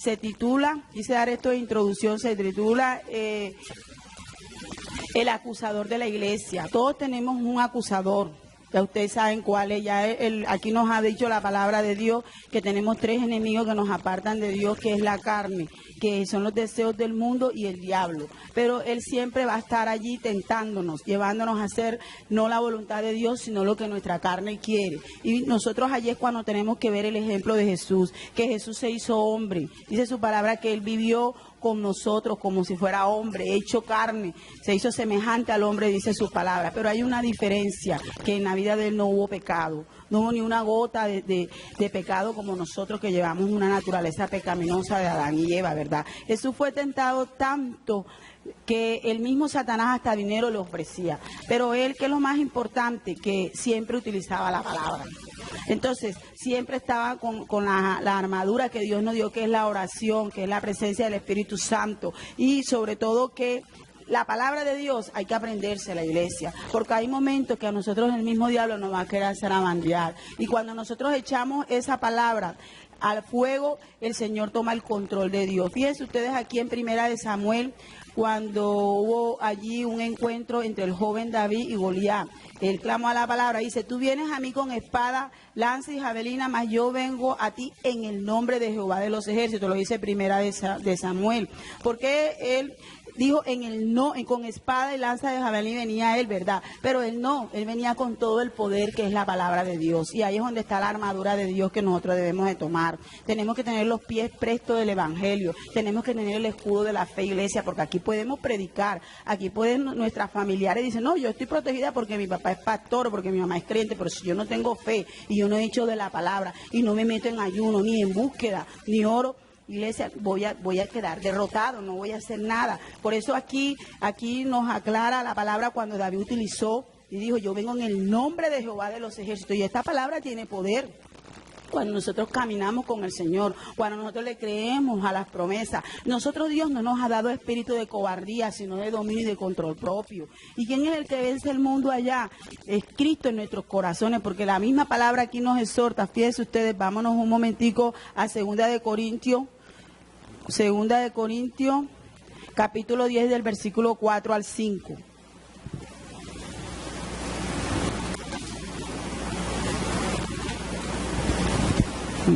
se titula, quise dar esto de introducción, se titula El acusador de la iglesia. Todos tenemos un acusador. Ya ustedes saben cuál es, aquí nos ha dicho la palabra de Dios que tenemos 3 enemigos que nos apartan de Dios, que es la carne, que son los deseos del mundo y el diablo. Pero Él siempre va a estar allí tentándonos, llevándonos a hacer no la voluntad de Dios, sino lo que nuestra carne quiere. Y nosotros allí es cuando tenemos que ver el ejemplo de Jesús, que Jesús se hizo hombre. Dice su palabra que Él vivió con nosotros como si fuera hombre, hecho carne, se hizo semejante al hombre, dice su palabra. Pero hay una diferencia, que en la vida de Él no hubo pecado, no hubo ni una gota de pecado como nosotros que llevamos una naturaleza pecaminosa de Adán y Eva, ¿verdad? Jesús fue tentado tanto que el mismo Satanás hasta dinero le ofrecía, pero Él, que es lo más importante, que siempre utilizaba la palabra. Entonces, siempre estaba con la armadura que Dios nos dio, que es la oración, que es la presencia del Espíritu Santo, y sobre todo que la palabra de Dios hay que aprenderse a la iglesia, porque hay momentos que a nosotros el mismo diablo nos va a querer hacer abandear, y cuando nosotros echamos esa palabra al fuego, el Señor toma el control de Dios. Fíjense ustedes aquí en Primera de Samuel, cuando hubo allí un encuentro entre el joven David y Goliat. Él clamó a la palabra, dice: tú vienes a mí con espada, lanza y javelina, mas yo vengo a ti en el nombre de Jehová de los ejércitos. Lo dice Primera de Samuel. Porque él dijo con espada y lanza de javelina venía él, ¿verdad? Pero él venía con todo el poder que es la palabra de Dios. Y ahí es donde está la armadura de Dios que nosotros debemos de tomar. Tenemos que tener los pies prestos del evangelio, tenemos que tener el escudo de la fe, iglesia, porque aquí podemos predicar, aquí pueden nuestras familiares dicen: no, yo estoy protegida porque mi papá es pastor, porque mi mamá es creyente, pero si yo no tengo fe y yo no he hecho de la palabra y no me meto en ayuno, ni en búsqueda, ni oro, iglesia, voy a quedar derrotado, no voy a hacer nada. Por eso aquí nos aclara la palabra cuando David utilizó y dijo: yo vengo en el nombre de Jehová de los ejércitos. Y esta palabra tiene poder. Cuando nosotros caminamos con el Señor, cuando nosotros le creemos a las promesas, nosotros, Dios no nos ha dado espíritu de cobardía, sino de dominio y de control propio. ¿Y quién es el que vence el mundo allá? Es Cristo en nuestros corazones, porque la misma palabra aquí nos exhorta. Fíjense ustedes, vámonos un momentico a Segunda de Corintios, capítulo 10, del versículo 4 al 5.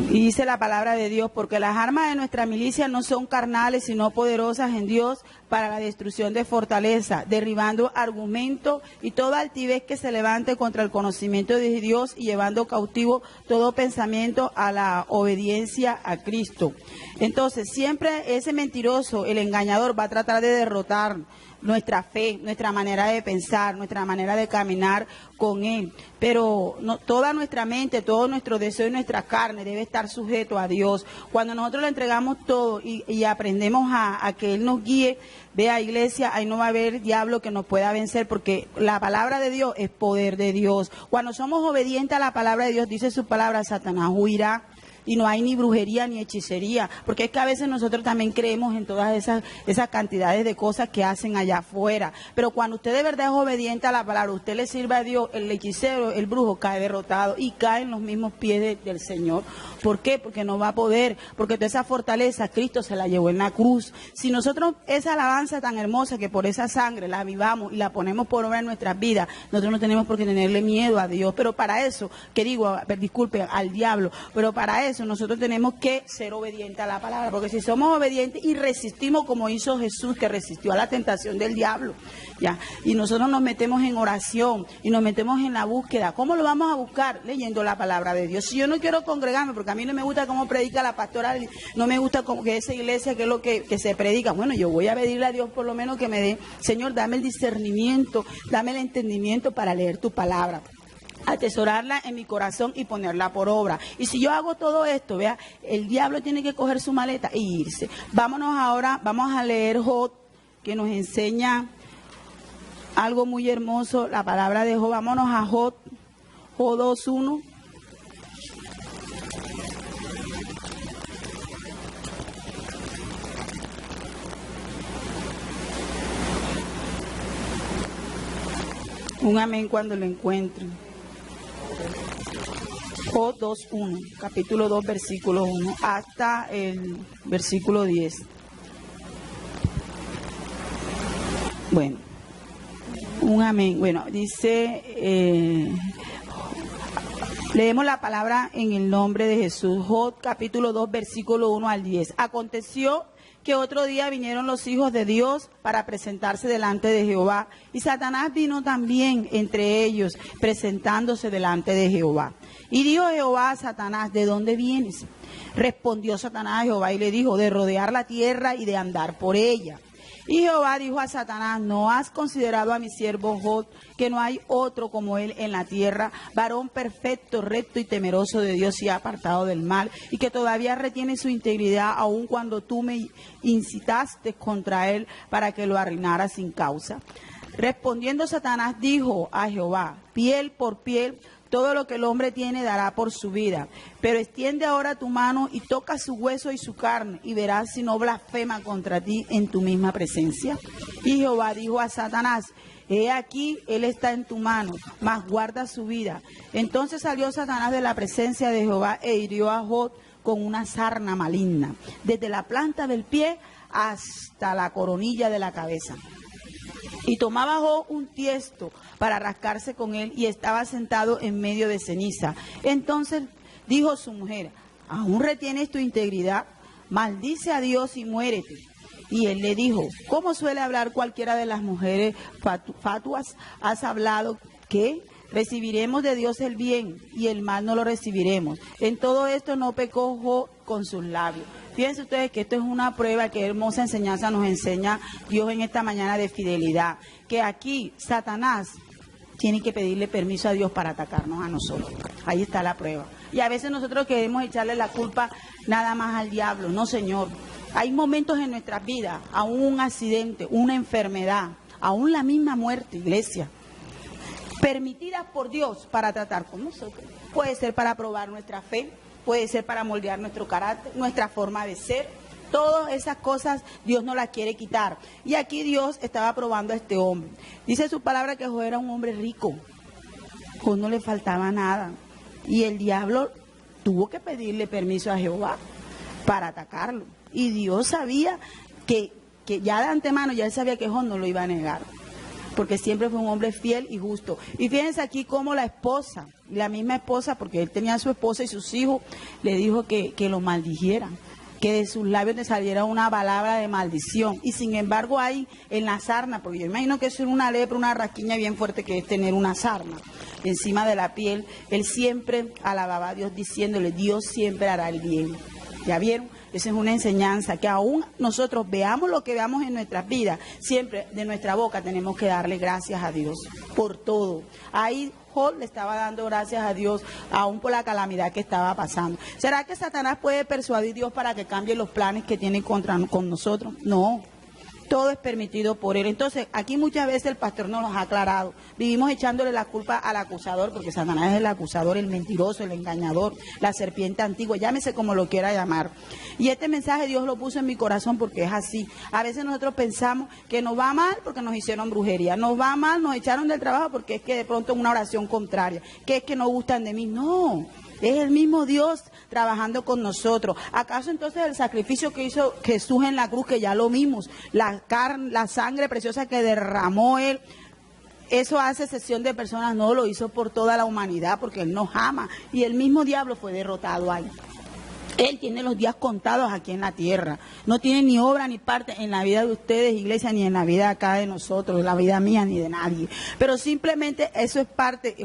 Y dice la palabra de Dios: porque las armas de nuestra milicia no son carnales, sino poderosas en Dios para la destrucción de fortaleza, derribando argumentos y toda altivez que se levante contra el conocimiento de Dios, y llevando cautivo todo pensamiento a la obediencia a Cristo. Entonces, siempre ese mentiroso, el engañador, va a tratar de derrotar nuestra fe, nuestra manera de pensar, nuestra manera de caminar con Él. Pero toda nuestra mente, todo nuestro deseo y nuestra carne debe estar sujeto a Dios. Cuando nosotros le entregamos todo y aprendemos a que Él nos guíe, vea, iglesia, ahí no va a haber diablo que nos pueda vencer, porque la palabra de Dios es poder de Dios. Cuando somos obedientes a la palabra de Dios, dice su palabra, Satanás huirá. Y no hay ni brujería ni hechicería, porque es que a veces nosotros también creemos en todas esas cantidades de cosas que hacen allá afuera. Pero cuando usted de verdad es obediente a la palabra, usted le sirve a Dios, el hechicero, el brujo cae derrotado y cae en los mismos pies del Señor. ¿Por qué? Porque no va a poder, porque toda esa fortaleza Cristo se la llevó en la cruz. Si nosotros esa alabanza tan hermosa que por esa sangre la vivamos y la ponemos por obra en nuestras vidas, nosotros no tenemos por qué tenerle miedo a Dios. Pero para eso, disculpen, al diablo, pero para eso nosotros tenemos que ser obedientes a la palabra, porque si somos obedientes y resistimos como hizo Jesús, que resistió a la tentación del diablo, ya, y nosotros nos metemos en oración y nos metemos en la búsqueda. ¿Cómo lo vamos a buscar? Leyendo la palabra de Dios. Si yo no quiero congregarme, porque a mí no me gusta cómo predica la pastora, no me gusta como que esa iglesia, que es lo que se predica, bueno, yo voy a pedirle a Dios por lo menos que me dé: Señor, dame el discernimiento, dame el entendimiento para leer tu palabra, atesorarla en mi corazón y ponerla por obra. Y si yo hago todo esto, vea, el diablo tiene que coger su maleta e irse. Vámonos ahora, vamos a leer Job, que nos enseña algo muy hermoso, la palabra de Job. Vámonos a Job 2:1. Un amén cuando lo encuentren. Job 2:1, capítulo 2, versículo 1, hasta el versículo 10. Bueno, un amén. Bueno, dice, leemos la palabra en el nombre de Jesús. Job capítulo 2, versículo 1 al 10. Aconteció que otro día vinieron los hijos de Dios para presentarse delante de Jehová, y Satanás vino también entre ellos, presentándose delante de Jehová. Y dijo Jehová a Satanás, ¿de dónde vienes? Respondió Satanás a Jehová y le dijo, de rodear la tierra y de andar por ella. Y Jehová dijo a Satanás, ¿no has considerado a mi siervo Job, que no hay otro como él en la tierra, varón perfecto, recto y temeroso de Dios y apartado del mal, y que todavía retiene su integridad aun cuando tú me incitaste contra él para que lo arruinara sin causa? Respondiendo Satanás dijo a Jehová, piel por piel, todo lo que el hombre tiene dará por su vida. Pero extiende ahora tu mano y toca su hueso y su carne, y verás si no blasfema contra ti en tu misma presencia. Y Jehová dijo a Satanás, he aquí, él está en tu mano, mas guarda su vida. Entonces salió Satanás de la presencia de Jehová e hirió a Job con una sarna maligna, desde la planta del pie hasta la coronilla de la cabeza. Y tomaba Job un tiesto para rascarse con él, y estaba sentado en medio de ceniza. Entonces dijo su mujer, ¿aún retienes tu integridad? Maldice a Dios y muérete. Y él le dijo, ¿cómo suele hablar cualquiera de las mujeres fatuas? ¿Has hablado qué? Recibiremos de Dios el bien, y el mal no lo recibiremos. En todo esto no pecó Job con sus labios. Fíjense ustedes que esto es una prueba, que hermosa enseñanza nos enseña Dios en esta mañana de fidelidad. Que aquí Satanás tiene que pedirle permiso a Dios para atacarnos a nosotros. Ahí está la prueba. Y a veces nosotros queremos echarle la culpa nada más al diablo. No, Señor. Hay momentos en nuestras vidas, aún un accidente, una enfermedad, aún la misma muerte, iglesia, permitidas por Dios para tratar con nosotros. Puede ser para probar nuestra fe, puede ser para moldear nuestro carácter, nuestra forma de ser. Todas esas cosas Dios no las quiere quitar. Y aquí Dios estaba probando a este hombre. Dice su palabra que Job era un hombre rico. Job no le faltaba nada. Y el diablo tuvo que pedirle permiso a Jehová para atacarlo. Y Dios sabía que ya de antemano, ya él sabía que Job no lo iba a negar, porque siempre fue un hombre fiel y justo. Y fíjense aquí cómo la esposa, la misma esposa, porque él tenía a su esposa y sus hijos, le dijo que lo maldijeran, que de sus labios le saliera una palabra de maldición. Y sin embargo ahí en la sarna, porque yo imagino que eso es una lepra, una rasquiña bien fuerte que es tener una sarna encima de la piel, él siempre alababa a Dios diciéndole, Dios siempre hará el bien. ¿Ya vieron? Esa es una enseñanza, que aún nosotros veamos lo que veamos en nuestras vidas, siempre de nuestra boca tenemos que darle gracias a Dios por todo. Ahí Job le estaba dando gracias a Dios, aún por la calamidad que estaba pasando. ¿Será que Satanás puede persuadir a Dios para que cambie los planes que tiene con nosotros? No. Todo es permitido por él. Entonces, aquí muchas veces el pastor nos los ha aclarado. Vivimos echándole la culpa al acusador, porque Satanás es el acusador, el mentiroso, el engañador, la serpiente antigua, llámese como lo quiera llamar. Y este mensaje Dios lo puso en mi corazón porque es así. A veces nosotros pensamos que nos va mal porque nos hicieron brujería, nos va mal, nos echaron del trabajo porque es que de pronto una oración contraria, que es que no gustan de mí. No. Es el mismo Dios trabajando con nosotros. ¿Acaso entonces el sacrificio que hizo Jesús en la cruz, que ya lo vimos, la sangre preciosa que derramó Él, eso hace excepción de personas? No, lo hizo por toda la humanidad, porque Él nos ama. Y el mismo diablo fue derrotado ahí. Él tiene los días contados aquí en la tierra. No tiene ni obra ni parte en la vida de ustedes, iglesia, ni en la vida acá de nosotros, en la vida mía, ni de nadie. Pero simplemente eso es parte,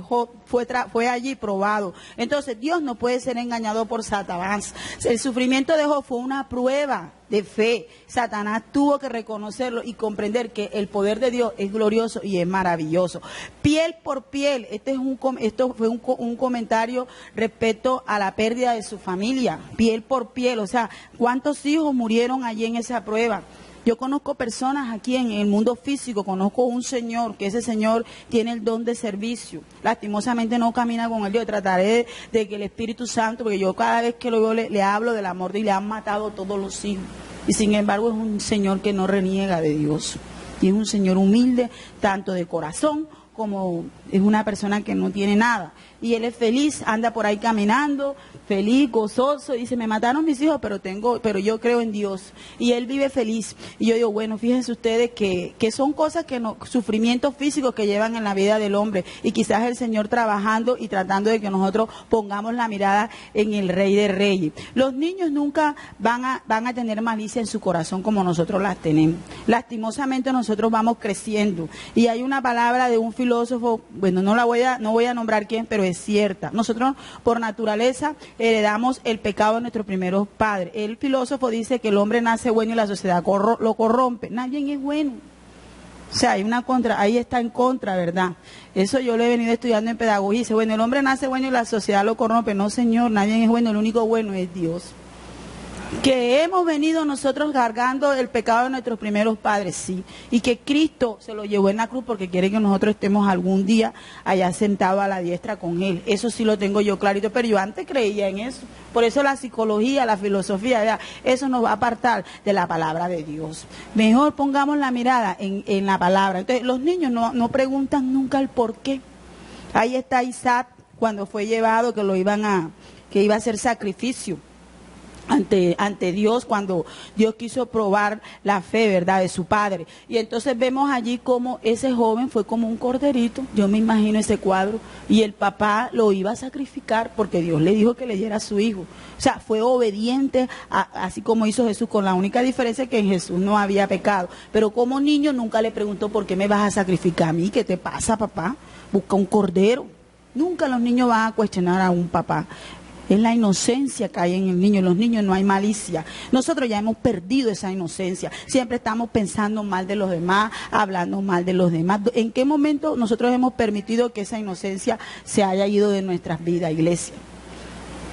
fue allí probado. Entonces Dios no puede ser engañado por Satanás. El sufrimiento de Job fue una prueba de fe. Satanás tuvo que reconocerlo y comprender que el poder de Dios es glorioso y es maravilloso. Piel por piel, esto fue un comentario respecto a la pérdida de su familia. Piel por piel, o sea, ¿cuántos hijos murieron allí en esa prueba? Yo conozco personas aquí en el mundo físico, conozco un señor, que ese señor tiene el don de servicio. Lastimosamente no camina con él. Yo trataré de que el Espíritu Santo, porque yo cada vez que lo veo le hablo del amor de, y le han matado todos los hijos. Y sin embargo es un señor que no reniega de Dios. Y es un señor humilde, tanto de corazón como es una persona que no tiene nada. Y él es feliz, anda por ahí caminando, feliz, gozoso, dice, me mataron mis hijos, pero yo creo en Dios. Y él vive feliz. Y yo digo, bueno, fíjense ustedes que son cosas que no, sufrimientos físicos que llevan en la vida del hombre. Y quizás el Señor trabajando y tratando de que nosotros pongamos la mirada en el Rey de Reyes. Los niños nunca van a tener malicia en su corazón como nosotros las tenemos. Lastimosamente nosotros vamos creciendo. Y hay una palabra de un filósofo, bueno, no voy a nombrar quién, pero es cierta. Nosotros por naturaleza heredamos el pecado de nuestros primeros padres. El filósofo dice que el hombre nace bueno y la sociedad lo corrompe. Nadie es bueno. O sea, ahí está en contra, ¿verdad? Eso yo lo he venido estudiando en pedagogía. Dice, bueno, el hombre nace bueno y la sociedad lo corrompe. No, señor, nadie es bueno, el único bueno es Dios. Que hemos venido nosotros cargando el pecado de nuestros primeros padres, sí, y que Cristo se lo llevó en la cruz porque quiere que nosotros estemos algún día allá sentados a la diestra con Él. Eso sí lo tengo yo clarito, pero yo antes creía en eso. Por eso la psicología, la filosofía, ¿verdad? Eso nos va a apartar de la palabra de Dios. Mejor pongamos la mirada en la palabra. Entonces, los niños no preguntan nunca el por qué. Ahí está Isaac cuando fue llevado, que iba a hacer sacrificio ante Dios, cuando Dios quiso probar la fe, ¿verdad?, de su padre. Y entonces vemos allí como ese joven fue como un corderito, yo me imagino ese cuadro, y el papá lo iba a sacrificar porque Dios le dijo que le diera a su hijo. O sea, fue obediente, así como hizo Jesús, con la única diferencia que en Jesús no había pecado. Pero como niño nunca le preguntó, ¿por qué me vas a sacrificar a mí? ¿Qué te pasa, papá? Busca un cordero. Nunca los niños van a cuestionar a un papá. Es la inocencia que hay en el niño. En los niños no hay malicia. Nosotros ya hemos perdido esa inocencia. Siempre estamos pensando mal de los demás, hablando mal de los demás. ¿En qué momento nosotros hemos permitido que esa inocencia se haya ido de nuestras vidas, iglesia?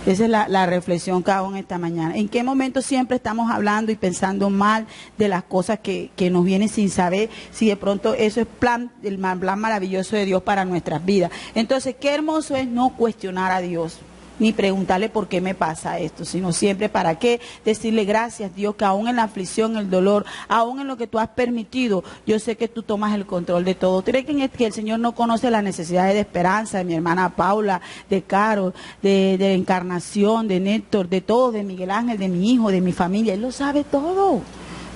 Esa es la reflexión que hago en esta mañana. ¿En qué momento siempre estamos hablando y pensando mal de las cosas que nos vienen sin saber si de pronto eso es el plan maravilloso de Dios para nuestras vidas? Entonces, qué hermoso es no cuestionar a Dios, ni preguntarle por qué me pasa esto, sino siempre para qué decirle gracias, Dios, que aún en la aflicción, el dolor, aún en lo que tú has permitido, yo sé que tú tomas el control de todo. ¿Cree que el Señor no conoce las necesidades de Esperanza, de mi hermana Paula, de Caro, de Encarnación, de Néctor, de todo, de Miguel Ángel, de mi hijo, de mi familia? Él lo sabe todo.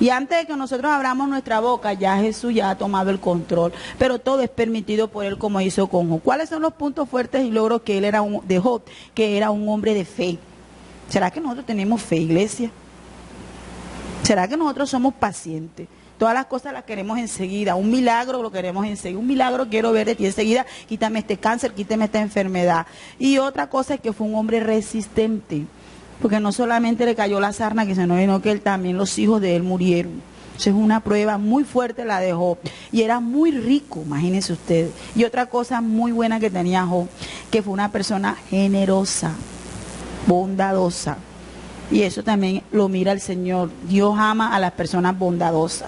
Y antes de que nosotros abramos nuestra boca, ya Jesús ya ha tomado el control. Pero todo es permitido por Él, como hizo con Job. ¿Cuáles son los puntos fuertes y logros que él era de Job? Que era un hombre de fe. ¿Será que nosotros tenemos fe, iglesia? ¿Será que nosotros somos pacientes? Todas las cosas las queremos enseguida. Un milagro lo queremos enseguida. Un milagro quiero ver de ti enseguida. Quítame este cáncer, quítame esta enfermedad. Y otra cosa es que fue un hombre resistente. Porque no solamente le cayó la sarna, sino que él también, los hijos de él murieron. Esa es una prueba muy fuerte la de Job. Y era muy rico, imagínense ustedes. Y otra cosa muy buena que tenía Job, que fue una persona generosa, bondadosa. Y eso también lo mira el Señor. Dios ama a las personas bondadosas,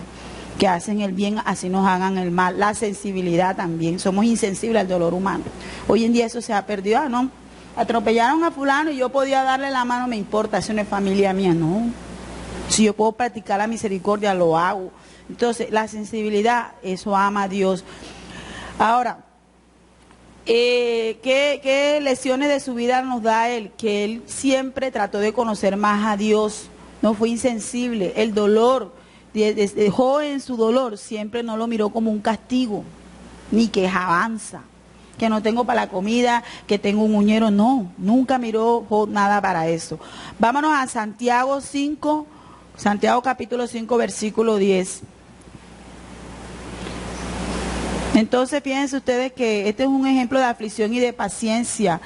que hacen el bien, así nos hagan el mal. La sensibilidad también. Somos insensibles al dolor humano. Hoy en día eso se ha perdido. No, atropellaron a fulano y yo podía darle la mano, me importa, eso no es familia mía, no. Si yo puedo practicar la misericordia, lo hago. Entonces, la sensibilidad, eso ama a Dios. Ahora, ¿qué lecciones de su vida nos da él? Que él siempre trató de conocer más a Dios, no fue insensible. El dolor, dejó en su dolor, siempre no lo miró como un castigo, ni quejanza. Que no tengo para la comida, que tengo un uñero, no, nunca miró nada para eso. Vámonos a Santiago 5, Santiago capítulo 5, versículo 10. Entonces, fíjense ustedes que este es un ejemplo de aflicción y de paciencia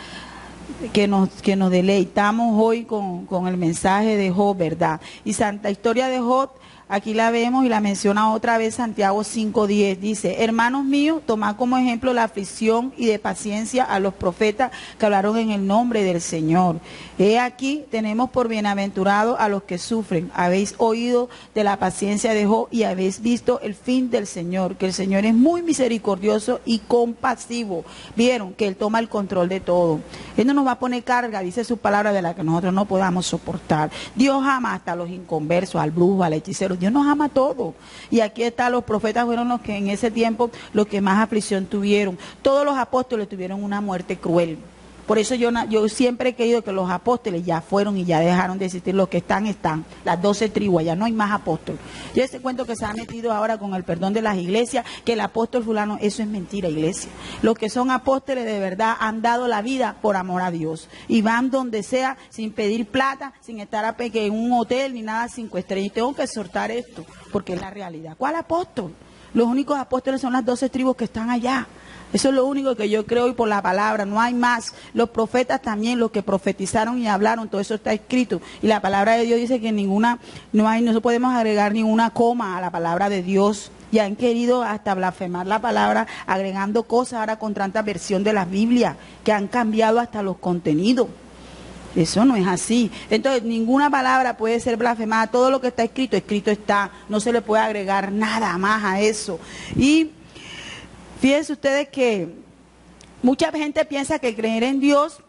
que nos deleitamos hoy con el mensaje de Job, ¿verdad? Y Santa Historia de Job, aquí la vemos y la menciona otra vez Santiago 5:10. Dice, hermanos míos, tomad como ejemplo la aflicción y de paciencia a los profetas que hablaron en el nombre del Señor. He aquí, tenemos por bienaventurado a los que sufren. Habéis oído de la paciencia de Job y habéis visto el fin del Señor, que el Señor es muy misericordioso y compasivo. Vieron que Él toma el control de todo. Él no nos va a poner carga, dice su palabra, de la que nosotros no podamos soportar. Dios ama hasta a los inconversos, al brujo, al hechicero. Dios nos ama a todos. Y aquí están los profetas, fueron los que en ese tiempo, los que más aflicción tuvieron. Todos los apóstoles tuvieron una muerte cruel. Por eso yo siempre he querido que los apóstoles ya fueron y ya dejaron de existir. Los que están, las 12 tribus, ya no hay más apóstoles. Yo ese cuento que se ha metido ahora con el perdón de las iglesias, que el apóstol fulano, eso es mentira, iglesia. Los que son apóstoles de verdad han dado la vida por amor a Dios. Y van donde sea, sin pedir plata, sin estar en un hotel ni nada 5 estrellas. Y tengo que exhortar esto, porque es la realidad. ¿Cuál apóstol? Los únicos apóstoles son las 12 tribus que están allá. Eso es lo único que yo creo, y por la palabra, no hay más. Los profetas también, los que profetizaron y hablaron, todo eso está escrito. Y la palabra de Dios dice que no podemos agregar ninguna coma a la palabra de Dios. Y han querido hasta blasfemar la palabra, agregando cosas ahora con tanta versión de la Biblia, que han cambiado hasta los contenidos. Eso no es así. Entonces, ninguna palabra puede ser blasfemada. Todo lo que está escrito, escrito está. No se le puede agregar nada más a eso. Y fíjense ustedes que mucha gente piensa que creer en Dios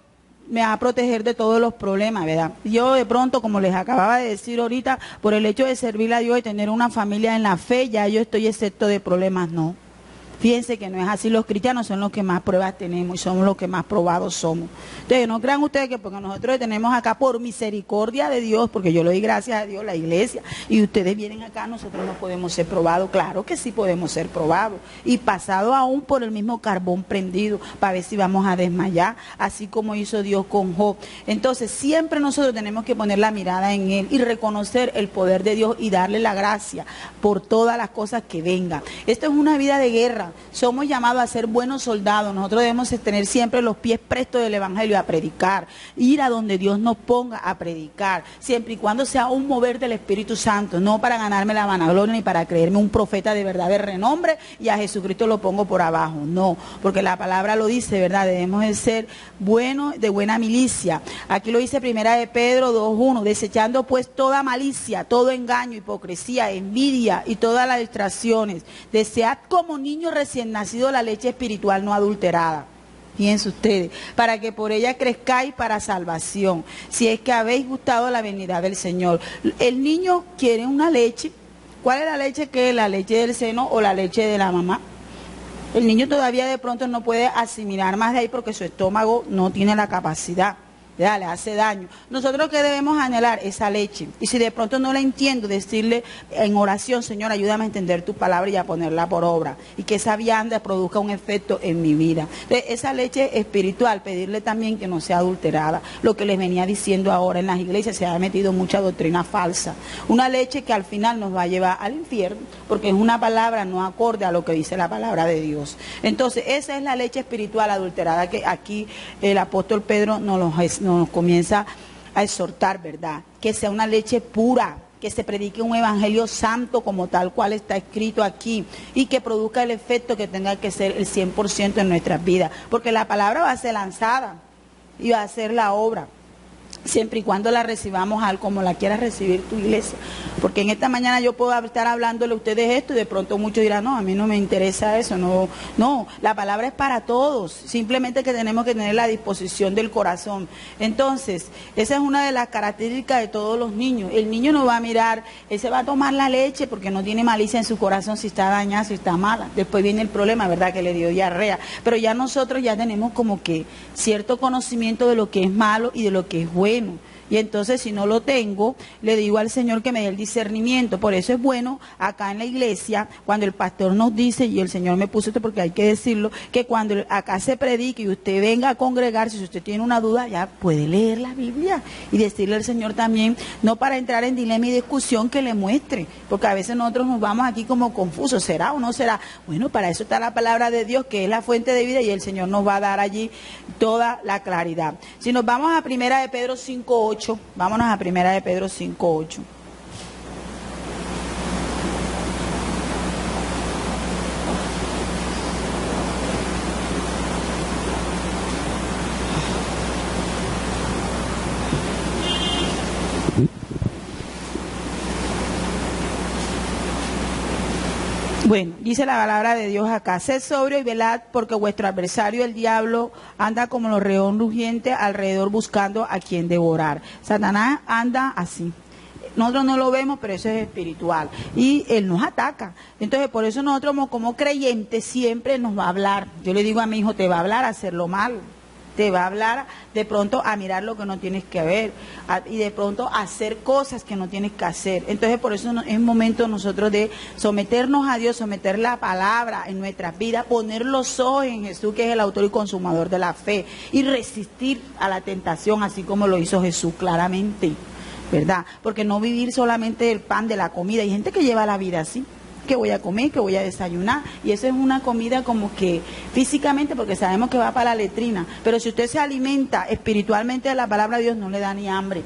me va a proteger de todos los problemas, ¿verdad? Yo de pronto, como les acababa de decir ahorita, por el hecho de servir a Dios y tener una familia en la fe, ya yo estoy excepto de problemas, no. Fíjense que no es así, los cristianos son los que más pruebas tenemos y somos los que más probados somos. Entonces, no crean ustedes que porque nosotros tenemos acá por misericordia de Dios, porque yo le doy gracias a Dios, la iglesia, y ustedes vienen acá, nosotros no podemos ser probados. Claro que sí podemos ser probados, y pasados aún por el mismo carbón prendido, para ver si vamos a desmayar, así como hizo Dios con Job. Entonces, siempre nosotros tenemos que poner la mirada en Él y reconocer el poder de Dios y darle la gracia por todas las cosas que vengan. Esto es una vida de guerra. Somos llamados a ser buenos soldados. Nosotros debemos tener siempre los pies prestos del evangelio, a predicar, ir a donde Dios nos ponga a predicar, siempre y cuando sea un mover del Espíritu Santo, no para ganarme la vanagloria ni para creerme un profeta de verdad de renombre y a Jesucristo lo pongo por abajo. No, porque la palabra lo dice, ¿verdad? Debemos de ser buenos, de buena milicia. Aquí lo dice Primera de Pedro 2:1, desechando pues toda malicia, todo engaño, hipocresía, envidia y todas las distracciones. Desead como niños recién nacido la leche espiritual no adulterada. Fíjense ustedes, para que por ella crezcáis para salvación, si es que habéis gustado la venida del Señor. El niño quiere una leche. ¿Cuál es la leche? ¿Qué es la leche del seno o la leche de la mamá? El niño todavía de pronto no puede asimilar más de ahí porque su estómago no tiene la capacidad. Ya, le hace daño. Nosotros que debemos anhelar esa leche. Y si de pronto no la entiendo, decirle en oración, Señor, ayúdame a entender tu palabra y a ponerla por obra. Y que esa vianda produzca un efecto en mi vida. Entonces, esa leche espiritual, pedirle también que no sea adulterada. Lo que les venía diciendo ahora en las iglesias, se ha metido mucha doctrina falsa. Una leche que al final nos va a llevar al infierno, porque es una palabra no acorde a lo que dice la palabra de Dios. Entonces, esa es la leche espiritual adulterada que aquí el apóstol Pedro nos comienza a exhortar, ¿verdad? Que sea una leche pura, que se predique un evangelio santo como tal cual está escrito aquí y que produzca el efecto que tenga que ser el 100% en nuestras vidas, porque la palabra va a ser lanzada y va a ser la obra, siempre y cuando la recibamos como la quieras recibir tu iglesia. Porque en esta mañana yo puedo estar hablándole a ustedes esto y de pronto muchos dirán, no, a mí no me interesa eso. No, la palabra es para todos, simplemente que tenemos que tener la disposición del corazón. Entonces, esa es una de las características de todos los niños. El niño no va a mirar, él se va a tomar la leche porque no tiene malicia en su corazón, si está dañada, si está mala. Después viene el problema, ¿verdad? Que le dio diarrea. Pero ya nosotros ya tenemos como que cierto conocimiento de lo que es malo y de lo que es bueno. Y entonces, si no lo tengo, le digo al Señor que me dé el discernimiento. Por eso es bueno acá en la iglesia, cuando el pastor nos dice, y el Señor me puso esto porque hay que decirlo, que cuando acá se predique y usted venga a congregarse, si usted tiene una duda, ya puede leer la Biblia y decirle al Señor también, no para entrar en dilema y discusión, que le muestre, porque a veces nosotros nos vamos aquí como confusos, ¿será o no será? Bueno, para eso está la palabra de Dios, que es la fuente de vida, y el Señor nos va a dar allí toda la claridad. Si nos vamos a Primera de Pedro 5:8, vámonos a Primera de Pedro 5:8. Bueno, dice la palabra de Dios acá: sed sobrio y velad, porque vuestro adversario el diablo anda como los león rugiente alrededor buscando a quien devorar. Satanás anda así. Nosotros no lo vemos, pero eso es espiritual. Y él nos ataca. Entonces, por eso nosotros como creyentes siempre nos va a hablar. Yo le digo a mi hijo, te va a hablar a hacer lo malo. Te va a hablar de pronto a mirar lo que no tienes que ver. Y de pronto a hacer cosas que no tienes que hacer. Entonces, por eso es momento nosotros de someternos a Dios, someter la palabra en nuestras vidas, poner los ojos en Jesús, que es el autor y consumador de la fe. Y resistir a la tentación, así como lo hizo Jesús claramente. ¿Verdad? Porque no vivir solamente del pan, de la comida. Hay gente que lleva la vida así, que voy a comer, que voy a desayunar, y eso es una comida como que físicamente, porque sabemos que va para la letrina, pero si usted se alimenta espiritualmente de la palabra de Dios, no le da ni hambre,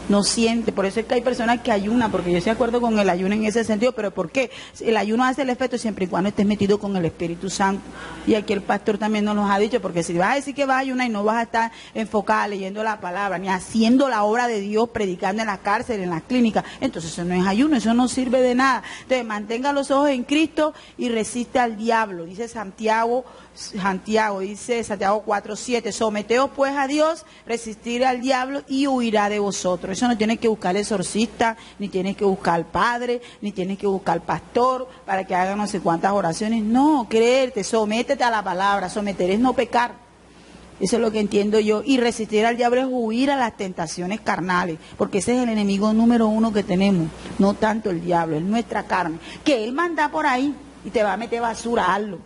no siente. Por eso es que hay personas que ayunan, porque yo estoy de acuerdo con el ayuno en ese sentido. ¿Pero por qué? El ayuno hace el efecto siempre y cuando estés metido con el Espíritu Santo, y aquí el pastor también nos lo ha dicho, porque si vas a decir que vas a ayunar y no vas a estar enfocada leyendo la palabra, ni haciendo la obra de Dios, predicando en la cárcel, en las clínicas, entonces eso no es ayuno, eso no sirve de nada. Entonces mantenga los ojos en Cristo y resiste al diablo. Dice Santiago 4:7, someteos pues a Dios, resistir al diablo y huirá de vosotros. Eso no tiene que buscar el exorcista, ni tienes que buscar al padre, ni tienes que buscar al pastor para que haga no sé cuántas oraciones. No, creerte, sométete a la palabra. Someter es no pecar. Eso es lo que entiendo yo. Y resistir al diablo es huir a las tentaciones carnales, porque ese es el enemigo número uno que tenemos, no tanto el diablo, es nuestra carne, que él manda por ahí y te va a meter basura, hazlo.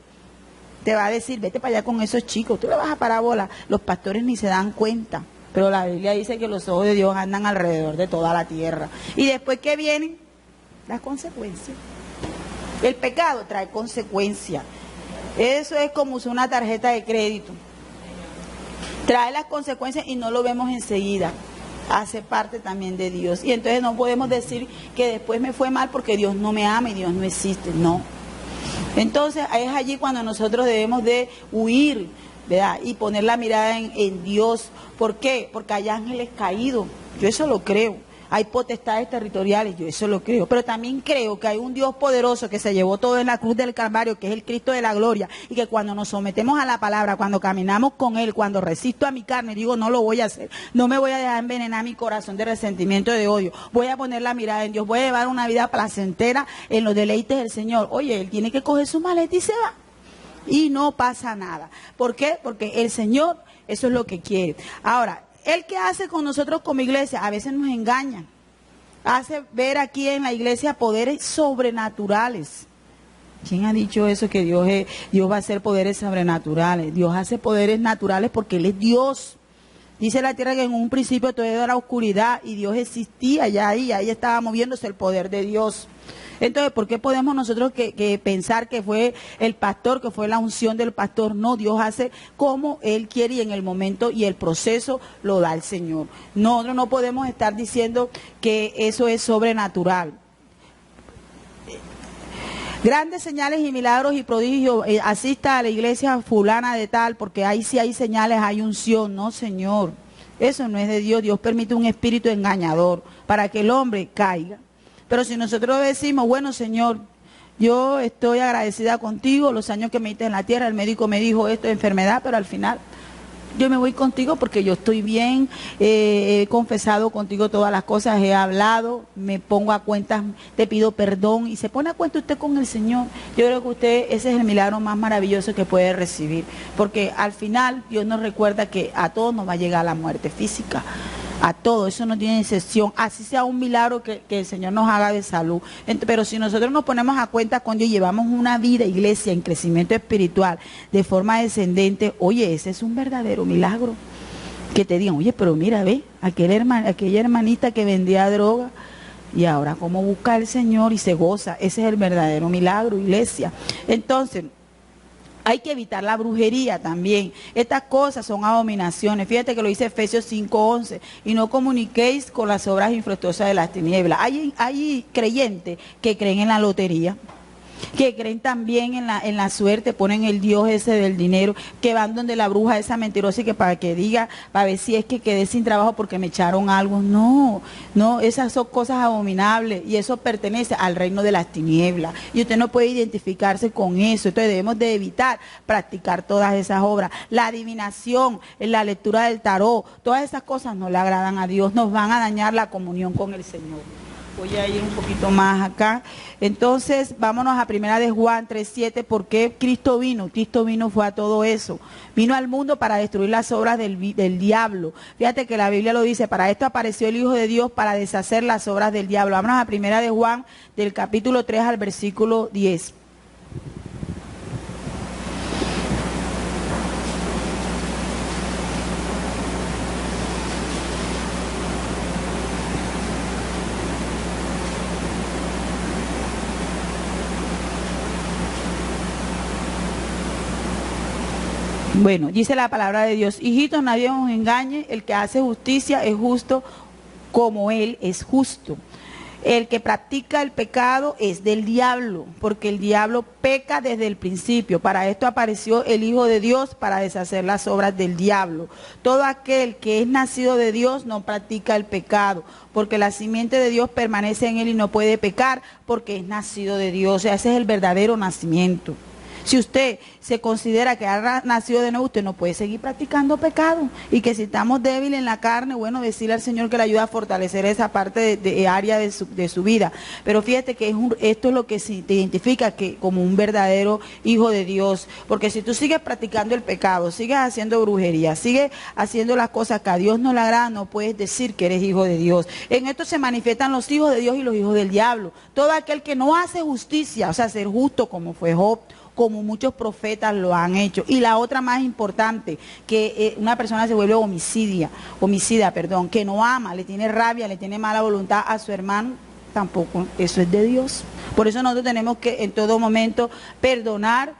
Te va a decir, vete para allá con esos chicos, tú le vas a parar bola. Los pastores ni se dan cuenta, pero la Biblia dice que los ojos de Dios andan alrededor de toda la tierra. Y después, ¿qué vienen? Las consecuencias. El pecado trae consecuencias. Eso es como usar una tarjeta de crédito. Trae las consecuencias y no lo vemos enseguida. Hace parte también de Dios. Y entonces no podemos decir que después me fue mal porque Dios no me ama y Dios no existe. No. Entonces es allí cuando nosotros debemos de huir, ¿verdad? Y poner la mirada en Dios. ¿Por qué? Porque hay ángeles caídos, yo eso lo creo. Hay potestades territoriales, yo eso lo creo. Pero también creo que hay un Dios poderoso que se llevó todo en la cruz del Calvario, que es el Cristo de la gloria, y que cuando nos sometemos a la palabra, cuando caminamos con Él, cuando resisto a mi carne, digo, no lo voy a hacer, no me voy a dejar envenenar mi corazón de resentimiento y de odio, voy a poner la mirada en Dios, voy a llevar una vida placentera en los deleites del Señor. Oye, Él tiene que coger su maleta y se va. Y no pasa nada. ¿Por qué? Porque el Señor, eso es lo que quiere. Ahora, ¿Él qué hace con nosotros como iglesia? A veces nos engaña. Hace ver aquí en la iglesia poderes sobrenaturales. ¿Quién ha dicho eso? Que Dios va a hacer poderes sobrenaturales. Dios hace poderes naturales porque Él es Dios. Dice la tierra que en un principio todo era oscuridad y Dios existía ya ahí estaba moviéndose el poder de Dios. Entonces, ¿por qué podemos nosotros que pensar que fue el pastor, que fue la unción del pastor? No, Dios hace como Él quiere y en el momento y el proceso lo da el Señor. Nosotros no podemos estar diciendo que eso es sobrenatural. Grandes señales y milagros y prodigios, asista a la iglesia fulana de tal, porque ahí sí hay señales, hay unción. No, Señor, eso no es de Dios. Dios permite un espíritu engañador para que el hombre caiga. Pero si nosotros decimos, bueno, Señor, yo estoy agradecida contigo, los años que me diste en la tierra, el médico me dijo esto de enfermedad, pero al final yo me voy contigo porque yo estoy bien, he confesado contigo todas las cosas, he hablado, me pongo a cuentas, te pido perdón y se pone a cuenta usted con el Señor. Yo creo que usted, ese es el milagro más maravilloso que puede recibir, porque al final Dios nos recuerda que a todos nos va a llegar la muerte física. A todo, eso no tiene excepción, así sea un milagro que el Señor nos haga de salud. Pero si nosotros nos ponemos a cuenta con Dios y llevamos una vida, iglesia, en crecimiento espiritual, de forma descendente, oye, ese es un verdadero milagro. Que te digan, oye, pero mira, ve, aquella hermanita que vendía droga, y ahora cómo busca al Señor y se goza. Ese es el verdadero milagro, iglesia. Entonces, hay que evitar la brujería también. Estas cosas son abominaciones. Fíjate que lo dice Efesios 5:11. Y no comuniquéis con las obras infructuosas de las tinieblas. Hay creyentes que creen en la lotería, que creen también en la suerte, ponen el Dios ese del dinero, que van donde la bruja esa mentirosa y que para que diga, para ver si es que quedé sin trabajo porque me echaron algo. No, no, esas son cosas abominables y eso pertenece al reino de las tinieblas y usted no puede identificarse con eso. Entonces debemos de evitar practicar todas esas obras. La adivinación, la lectura del tarot, todas esas cosas no le agradan a Dios, nos van a dañar la comunión con el Señor. Voy a ir un poquito más acá. Entonces, vámonos a primera de Juan 3:7, ¿por qué Cristo vino? Cristo vino fue a todo eso. Vino al mundo para destruir las obras del diablo. Fíjate que la Biblia lo dice, para esto apareció el Hijo de Dios, para deshacer las obras del diablo. Vámonos a primera de Juan, del capítulo 3 al versículo 10. Bueno, dice la palabra de Dios, hijitos, nadie os engañe, el que hace justicia es justo como Él es justo. El que practica el pecado es del diablo, porque el diablo peca desde el principio. Para esto apareció el Hijo de Dios, para deshacer las obras del diablo. Todo aquel que es nacido de Dios no practica el pecado, porque la simiente de Dios permanece en él y no puede pecar, porque es nacido de Dios. O sea, ese es el verdadero nacimiento. Si usted se considera que ha nacido de nuevo, usted no puede seguir practicando pecado. Y que si estamos débiles en la carne, bueno, decirle al Señor que le ayuda a fortalecer esa parte de área de su vida. Pero fíjate que esto es lo que te identifica como un verdadero hijo de Dios. Porque si tú sigues practicando el pecado, sigues haciendo brujería, sigues haciendo las cosas que a Dios no le agradan, no puedes decir que eres hijo de Dios. En esto se manifiestan los hijos de Dios y los hijos del diablo. Todo aquel que no hace justicia, o sea, ser justo como fue Job, como muchos profetas lo han hecho. Y la otra más importante, que una persona se vuelve homicida, que no ama, le tiene rabia, le tiene mala voluntad a su hermano, tampoco, eso es de Dios. Por eso nosotros tenemos que en todo momento perdonar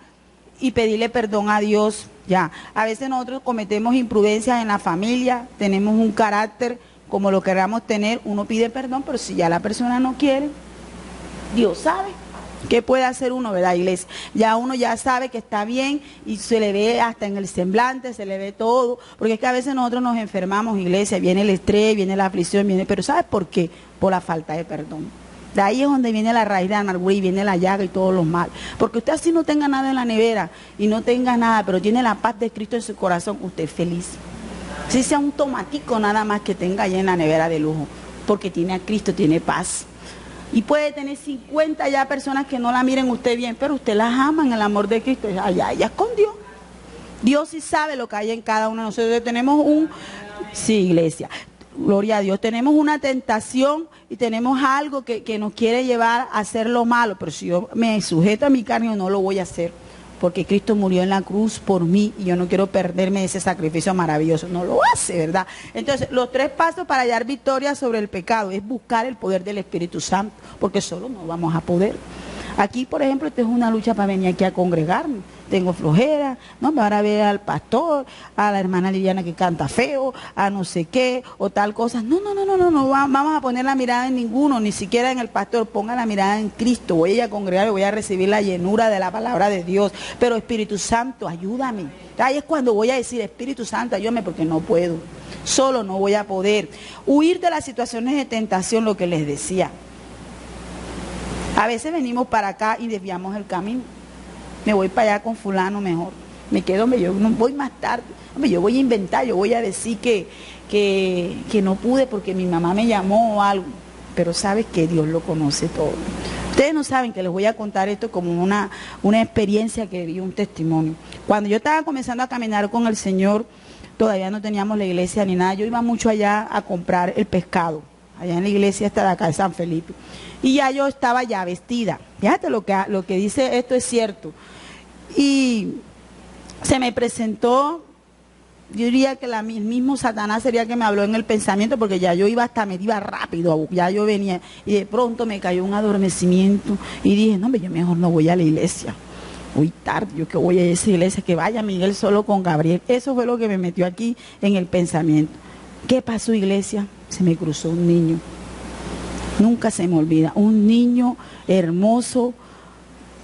y pedirle perdón a Dios. Ya, a veces nosotros cometemos imprudencias en la familia, tenemos un carácter como lo queramos tener, uno pide perdón, pero si ya la persona no quiere, Dios sabe. ¿Qué puede hacer uno, verdad, iglesia? Ya uno ya sabe que está bien y se le ve hasta en el semblante, se le ve todo, porque es que a veces nosotros nos enfermamos, iglesia, viene el estrés, viene la aflicción, pero ¿sabes por qué? Por la falta de perdón. De ahí es donde viene la raíz de la amargura y viene la llaga y todos los males. Porque usted así no tenga nada en la nevera y no tenga nada, pero tiene la paz de Cristo en su corazón, usted es feliz. Si sea un tomatico nada más que tenga allá en la nevera de lujo, porque tiene a Cristo, tiene paz. Y puede tener 50 ya personas que no la miren usted bien, pero usted las ama en el amor de Cristo. Allá ella escondió. Dios sí sabe lo que hay en cada uno de nosotros. Tenemos sí, iglesia, gloria a Dios, tenemos una tentación y tenemos algo que nos quiere llevar a hacer lo malo, pero si yo me sujeto a mi carne, no lo voy a hacer. Porque Cristo murió en la cruz por mí y yo no quiero perderme ese sacrificio maravilloso. No lo hace, ¿verdad? Entonces, los 3 pasos para hallar victoria sobre el pecado es buscar el poder del Espíritu Santo, porque solo no vamos a poder. Aquí, por ejemplo, esta es una lucha para venir aquí a congregarme. Tengo flojera, no me van a ver al pastor, a la hermana Liliana que canta feo, a no sé qué, o tal cosa. No, vamos a poner la mirada en ninguno, ni siquiera en el pastor, ponga la mirada en Cristo. Voy a ir a congregar y voy a recibir la llenura de la palabra de Dios. Pero Espíritu Santo, ayúdame. Ahí es cuando voy a decir, Espíritu Santo, ayúdame porque no puedo. Solo no voy a poder. Huir de las situaciones de tentación, lo que les decía. A veces venimos para acá y desviamos el camino. Me voy para allá con fulano mejor. Me quedo, yo no voy más tarde. Yo voy a inventar, yo voy a decir que no pude porque mi mamá me llamó o algo. Pero sabes que Dios lo conoce todo. Ustedes no saben que les voy a contar esto como una experiencia que vi, un testimonio. Cuando yo estaba comenzando a caminar con el Señor, todavía no teníamos la iglesia ni nada. Yo iba mucho allá a comprar el pescado. Allá en la iglesia esta de acá de San Felipe. Y ya yo estaba ya vestida. Fíjate lo que dice esto es cierto. Y se me presentó, yo diría que el mismo Satanás sería que me habló en el pensamiento, porque ya yo iba me iba rápido, ya yo venía, y de pronto me cayó un adormecimiento, y dije, no, yo mejor no voy a la iglesia. Muy tarde, yo que voy a esa iglesia, que vaya Miguel solo con Gabriel. Eso fue lo que me metió aquí en el pensamiento. ¿Qué pasó, iglesia? Se me cruzó un niño. Nunca se me olvida, un niño hermoso,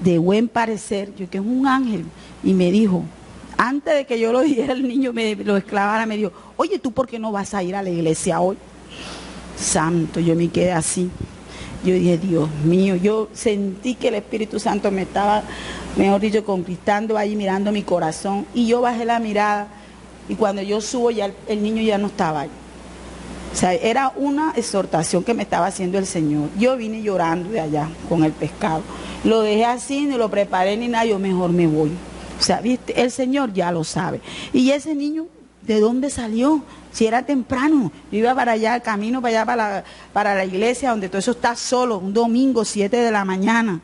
de buen parecer, yo que es un ángel, y me dijo, antes de que yo lo dijera, el niño lo esclavara, me dijo, oye, ¿tú por qué no vas a ir a la iglesia hoy? Santo, yo me quedé así. Yo dije, Dios mío, yo sentí que el Espíritu Santo me estaba, mejor dicho, conquistando ahí, mirando mi corazón, y yo bajé la mirada, y cuando yo subo ya el niño ya no estaba ahí. O sea, era una exhortación que me estaba haciendo el Señor. Yo vine llorando de allá con el pescado. Lo dejé así, ni lo preparé ni nada, yo mejor me voy. O sea, ¿viste? El Señor ya lo sabe. Y ese niño, ¿de dónde salió? Si era temprano, yo iba para allá, camino para allá, para la iglesia, donde todo eso está solo, un domingo, 7 de la mañana.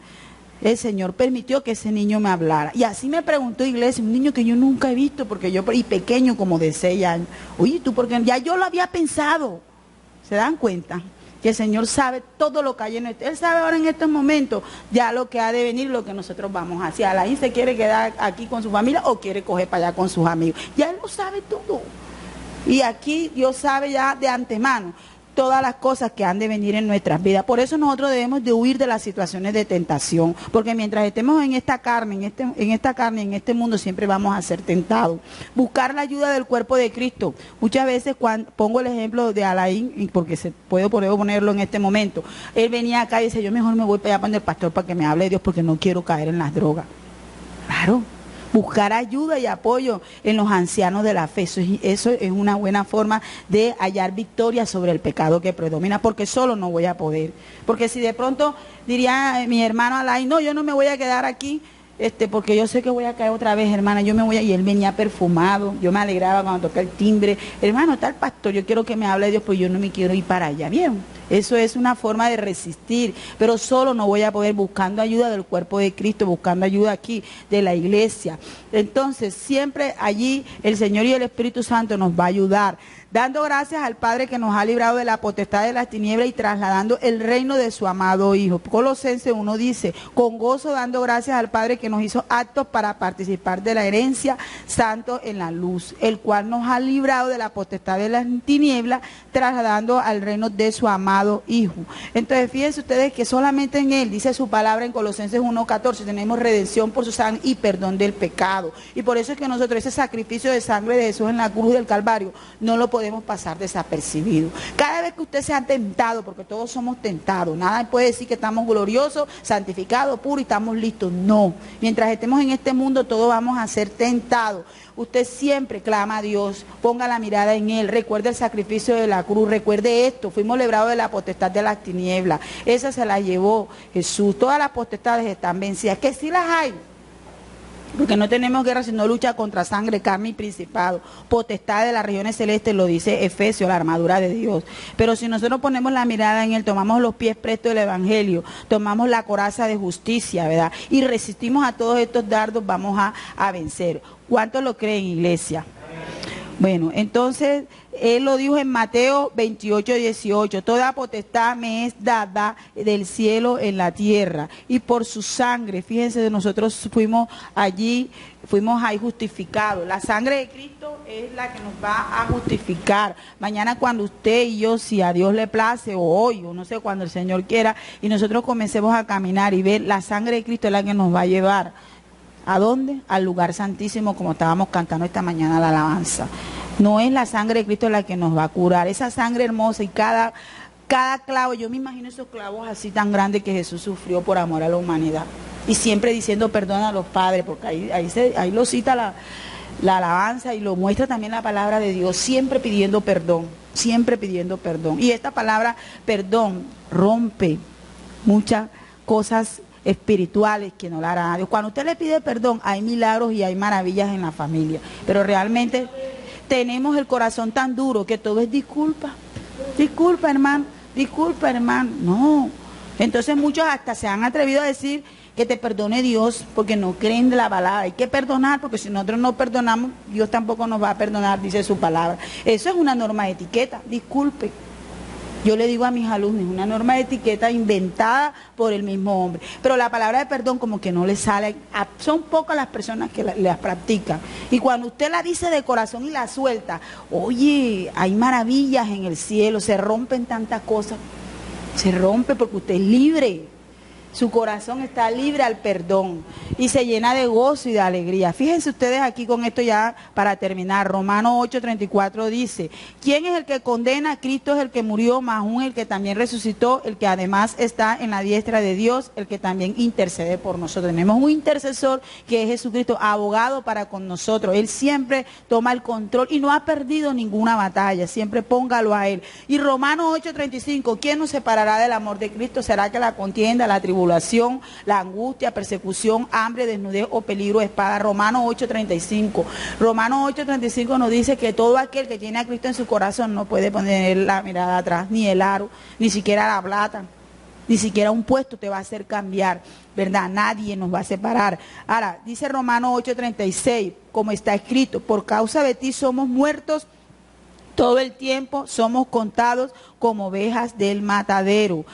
El Señor permitió que ese niño me hablara. Y así me preguntó iglesia, un niño que yo nunca he visto, porque yo, y pequeño como de 6 años. Oye, ¿tú por qué? Ya yo lo había pensado. ¿Se dan cuenta? Que el Señor sabe todo lo que hay en Él sabe ahora en estos momentos ya lo que ha de venir, lo que nosotros vamos a hacer. Alain se quiere quedar aquí con su familia o quiere coger para allá con sus amigos. Ya Él lo sabe todo. Y aquí Dios sabe ya de antemano todas las cosas que han de venir en nuestras vidas. Por eso nosotros debemos de huir de las situaciones de tentación, porque mientras estemos en esta carne, en este mundo, siempre vamos a ser tentados. Buscar la ayuda del cuerpo de Cristo. Muchas veces, cuando pongo el ejemplo de Alain, porque puedo ponerlo en este momento, él venía acá y dice, yo mejor me voy para allá para el pastor para que me hable de Dios, porque no quiero caer en las drogas. Claro. Buscar ayuda y apoyo en los ancianos de la fe. Eso es una buena forma de hallar victoria sobre el pecado que predomina, porque solo no voy a poder. Porque si de pronto diría mi hermano Alain, no, yo no me voy a quedar aquí, porque yo sé que voy a caer otra vez, hermana, yo me voy a... Y él venía perfumado, yo me alegraba cuando toqué el timbre, hermano, está el pastor, yo quiero que me hable de Dios, pues yo no me quiero ir para allá, ¿vieron? Eso es una forma de resistir, pero solo no voy a poder, buscando ayuda del cuerpo de Cristo, buscando ayuda aquí de la iglesia. Entonces, siempre allí el Señor y el Espíritu Santo nos va a ayudar, dando gracias al Padre que nos ha librado de la potestad de las tinieblas y trasladando el reino de su amado Hijo. Colosenses 1 dice, con gozo dando gracias al Padre que nos hizo aptos para participar de la herencia santo en la luz, el cual nos ha librado de la potestad de las tinieblas, trasladando al reino de su amado Hijo. Entonces, fíjense ustedes que solamente en Él, dice su palabra en Colosenses 1:14, tenemos redención por su sangre y perdón del pecado. Y por eso es que nosotros ese sacrificio de sangre de Jesús en la cruz del Calvario no lo podemos pasar desapercibido. Cada vez que usted sea tentado, porque todos somos tentados, nada puede decir que estamos gloriosos, santificados, puros y estamos listos. No. Mientras estemos en este mundo, todos vamos a ser tentados. Usted siempre clama a Dios, ponga la mirada en Él, recuerde el sacrificio de la cruz, recuerde esto, fuimos librados de la potestad de las tinieblas, esa se la llevó Jesús, todas las potestades están vencidas, que sí las hay, porque no tenemos guerra sino lucha contra sangre, carne y principado, potestad de las regiones celestes, lo dice Efesios, la armadura de Dios. Pero si nosotros ponemos la mirada en Él, tomamos los pies prestos del Evangelio, tomamos la coraza de justicia, ¿verdad? Y resistimos a todos estos dardos, vamos a vencer. ¿Cuántos lo creen, iglesia? Bueno, entonces, Él lo dijo en Mateo 28:18, toda potestad me es dada del cielo en la tierra, y por su sangre, fíjense, nosotros fuimos ahí justificados. La sangre de Cristo es la que nos va a justificar. Mañana cuando usted y yo, si a Dios le place, o hoy, o no sé, cuando el Señor quiera, y nosotros comencemos a caminar y ver, la sangre de Cristo es la que nos va a llevar. ¿A dónde? Al lugar santísimo, como estábamos cantando esta mañana la alabanza. No es la sangre de Cristo la que nos va a curar. Esa sangre hermosa y cada clavo, yo me imagino esos clavos así tan grandes que Jesús sufrió por amor a la humanidad. Y siempre diciendo perdón a los padres, porque ahí lo cita la alabanza y lo muestra también la palabra de Dios, siempre pidiendo perdón, siempre pidiendo perdón. Y esta palabra perdón rompe muchas cosas espirituales que no la harán a Dios. Cuando usted le pide perdón, hay milagros y hay maravillas en la familia, pero realmente tenemos el corazón tan duro que todo es disculpa, hermano, no. Entonces muchos hasta se han atrevido a decir que te perdone Dios porque no creen de la palabra. Hay que perdonar, porque si nosotros no perdonamos, Dios tampoco nos va a perdonar, dice su palabra. Eso es una norma de etiqueta, disculpe. Yo le digo a mis alumnos, una norma de etiqueta inventada por el mismo hombre. Pero la palabra de perdón como que no le sale, son pocas las personas que las practican. Y cuando usted la dice de corazón y la suelta, oye, hay maravillas en el cielo, se rompen tantas cosas. Se rompe porque usted es libre. Su corazón está libre al perdón y se llena de gozo y de alegría. Fíjense ustedes aquí con esto ya para terminar. Romanos 8:34 dice, ¿quién es el que condena? Cristo es el que murió, más aún el que también resucitó, el que además está en la diestra de Dios, el que también intercede por nosotros. Tenemos un intercesor que es Jesucristo, abogado para con nosotros. Él siempre toma el control y no ha perdido ninguna batalla. Siempre póngalo a Él. Y Romanos 8:35, ¿quién nos separará del amor de Cristo? ¿Será que la contienda, la tribulación, la angustia, persecución, hambre, desnudez o peligro de espada? Romanos 8:35. Romanos 8:35 nos dice que todo aquel que tiene a Cristo en su corazón no puede poner la mirada atrás, ni el aro, ni siquiera la plata, ni siquiera un puesto te va a hacer cambiar, ¿verdad? Nadie nos va a separar. Ahora, dice Romanos 8:36, como está escrito, por causa de ti somos muertos todo el tiempo, somos contados como ovejas del matadero,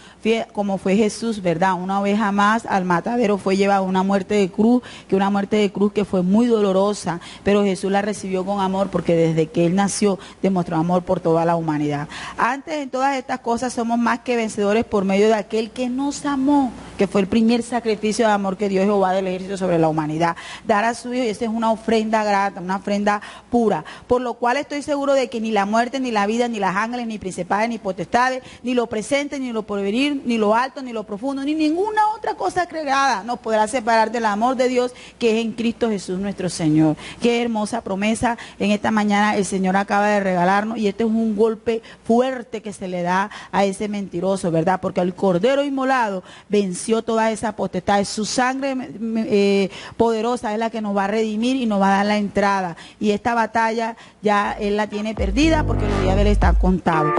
como fue Jesús, ¿verdad? Una oveja más al matadero fue llevada a una muerte de cruz, que fue muy dolorosa, pero Jesús la recibió con amor porque desde que Él nació demostró amor por toda la humanidad. Antes en todas estas cosas somos más que vencedores por medio de aquel que nos amó, que fue el primer sacrificio de amor que dio Jehová del ejército sobre la humanidad. Dar a su Hijo, y esa es una ofrenda grata, una ofrenda pura, por lo cual estoy seguro de que ni la muerte, ni la vida, ni las ángeles, ni principales, ni potestades, ni lo presente, ni lo porvenir, ni lo alto, ni lo profundo, ni ninguna otra cosa creada nos podrá separar del amor de Dios que es en Cristo Jesús nuestro Señor. Qué hermosa promesa en esta mañana el Señor acaba de regalarnos, y este es un golpe fuerte que se le da a ese mentiroso, ¿verdad? Porque el Cordero inmolado venció toda esa potestad. Su sangre poderosa es la que nos va a redimir y nos va a dar la entrada. Y esta batalla ya Él la tiene perdida porque los días de Él están contados.